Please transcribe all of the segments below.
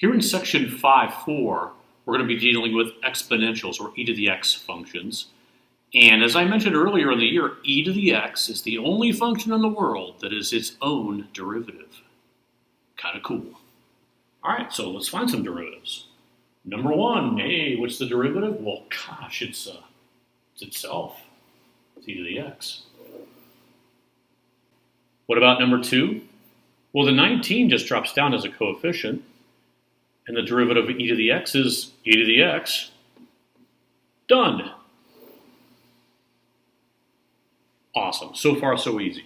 Here in section 5.4, we're going to be dealing with exponentials, or e to the x functions. And as I mentioned earlier in the year, e to the x is the only function in the world that is its own derivative. Kind of cool. All right, so let's find some derivatives. Number one, hey, what's the derivative? Well, gosh, it's itself. It's e to the x. What about number two? Well, the 19 just drops down as a coefficient, and the derivative of e to the x is e to the x. Done. Awesome. So far, so easy.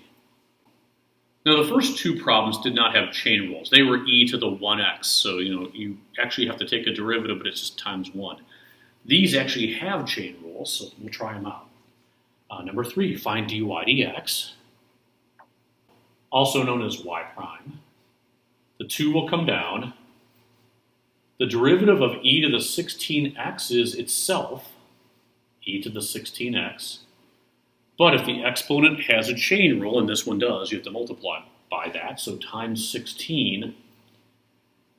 Now, the first two problems did not have chain rules. They were e to the 1x, so you actually have to take a derivative, but it's just times 1. These actually have chain rules, so we'll try them out. Number 3, find dy dx, also known as y prime. The 2 will come down. The derivative of e to the 16x is itself e to the 16x. But if the exponent has a chain rule, and this one does, you have to multiply by that, so times 16.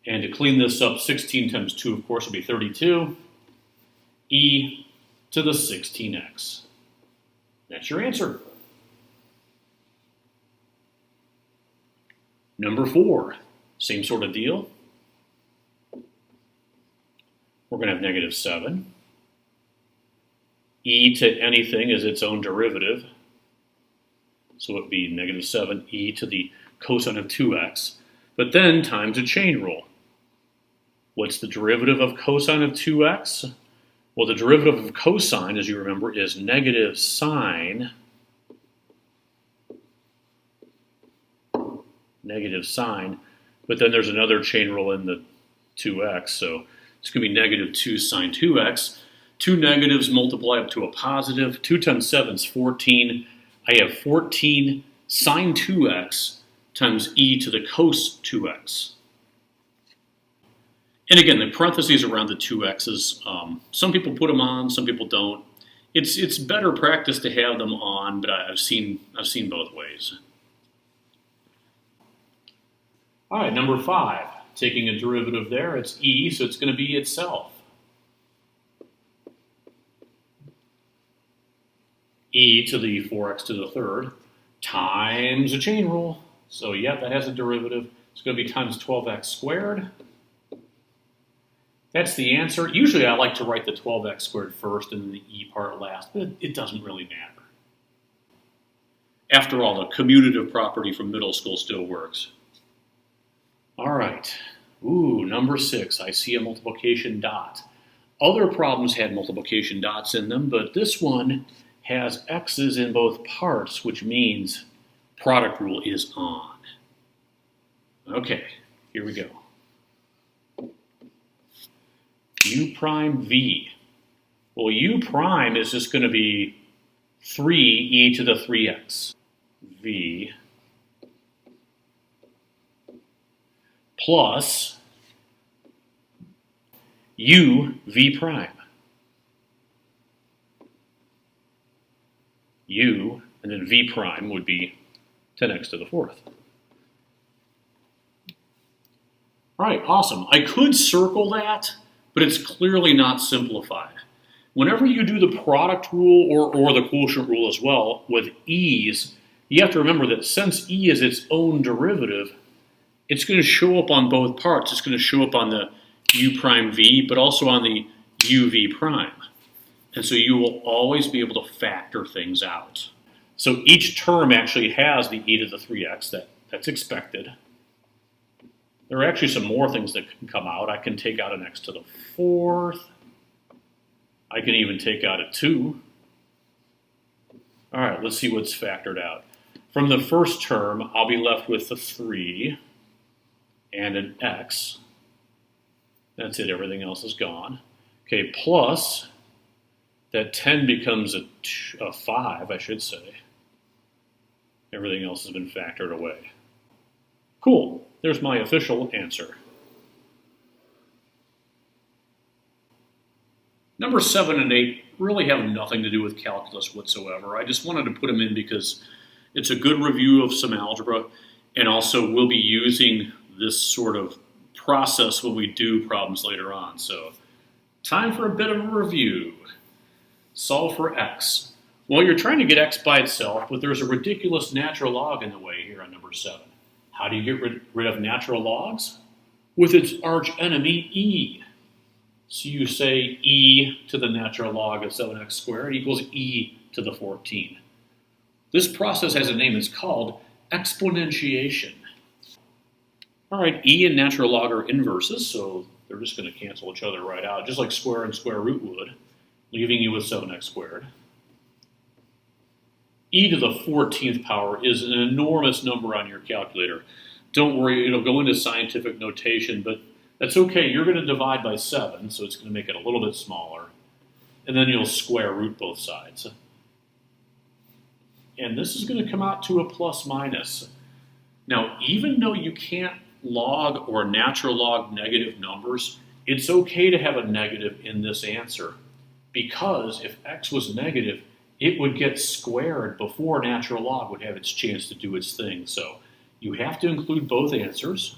And to clean this up, 16 times 2, of course, will be 32. E to the 16x. That's your answer. Number 4, same sort of deal. We're going to have negative 7. E to anything is its own derivative. So it would be negative 7 e to the cosine of 2x. But then times a chain rule. What's the derivative of cosine of 2x? Well, the derivative of cosine, as you remember, is negative sine. Negative sine. But then there's another chain rule in the 2x, so it's going to be negative 2 sine 2x. Two negatives multiply up to a positive. 2 times 7 is 14. I have 14 sine 2x times e to the cos 2x. And again, the parentheses around the 2x's, some people put them on, some people don't. It's better practice to have them on, but I've seen both ways. All right, number 5. Taking a derivative there, it's e, so it's going to be itself. E to the 4x to the third times a chain rule. So yeah, that has a derivative. It's going to be times 12x squared. That's the answer. Usually I like to write the 12x squared first and then the e part last, but it doesn't really matter. After all, the commutative property from middle school still works. All right. Ooh, number 6. I see a multiplication dot. Other problems had multiplication dots in them, but this one has x's in both parts, which means product rule is on. Okay, here we go. U prime v. Well, u prime is just going to be 3e to the 3x. V plus u v prime. U, and then v prime would be 10x to the 4th. All right, awesome. I could circle that, but it's clearly not simplified. Whenever you do the product rule or the quotient rule as well with e's, you have to remember that since e is its own derivative, it's going to show up on both parts. It's going to show up on the u prime v, but also on the uv prime. And so you will always be able to factor things out. So each term actually has the e to the 3x. That's expected. There are actually some more things that can come out. I can take out an x to the 4th. I can even take out a 2. All right, let's see what's factored out. From the first term, I'll be left with the 3 and an x. That's it. Everything else is gone. Okay, plus that 10 becomes a 5, I should say. Everything else has been factored away. Cool. There's my official answer. Number 7 and 8 really have nothing to do with calculus whatsoever. I just wanted to put them in because it's a good review of some algebra, and also we'll be using this sort of process when we do problems later on. So time for a bit of a review. Solve for x. Well, you're trying to get x by itself, but there's a ridiculous natural log in the way here on number 7. How do you get rid of natural logs? With its arch enemy, e. So you say e to the natural log of 7x squared equals e to the 14. This process has a name. It's called exponentiation. All right, e and natural log are inverses, so they're just going to cancel each other right out, just like square and square root would, leaving you with 7x squared. E to the 14th power is an enormous number on your calculator. Don't worry, it'll go into scientific notation, but that's okay. You're going to divide by 7, so it's going to make it a little bit smaller. And then you'll square root both sides. And this is going to come out to a plus minus. Now, even though you can't log or natural log negative numbers, it's okay to have a negative in this answer. Because if x was negative, it would get squared before natural log would have its chance to do its thing. So you have to include both answers.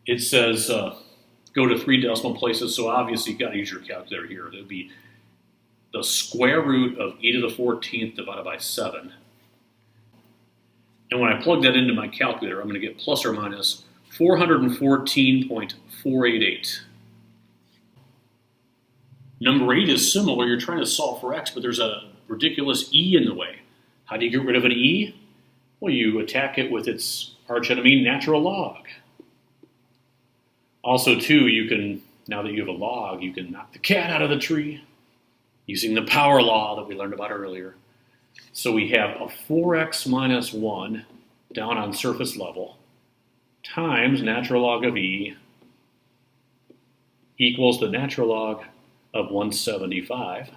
It says go to 3 decimal places, so obviously you've got to use your calculator here. It would be the square root of e to the 14th divided by 7. And when I plug that into my calculator, I'm going to get plus or minus 414.488. Number 8 is similar. You're trying to solve for x, but there's a ridiculous e in the way. How do you get rid of an e? Well, you attack it with its archenemy, natural log. Also, too, you can, now that you have a log, you can knock the cat out of the tree using the power law that we learned about earlier. So we have a 4x minus 1 down on surface level times natural log of e equals the natural log of 175.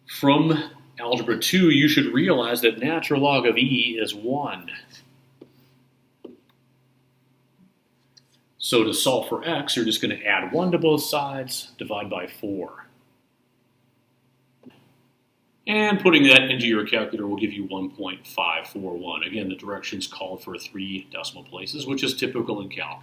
From algebra 2, you should realize that natural log of e is 1. So to solve for x, you're just going to add 1 to both sides, divide by 4. And putting that into your calculator will give you 1.541. Again, the directions called for 3 decimal places, which is typical in calc.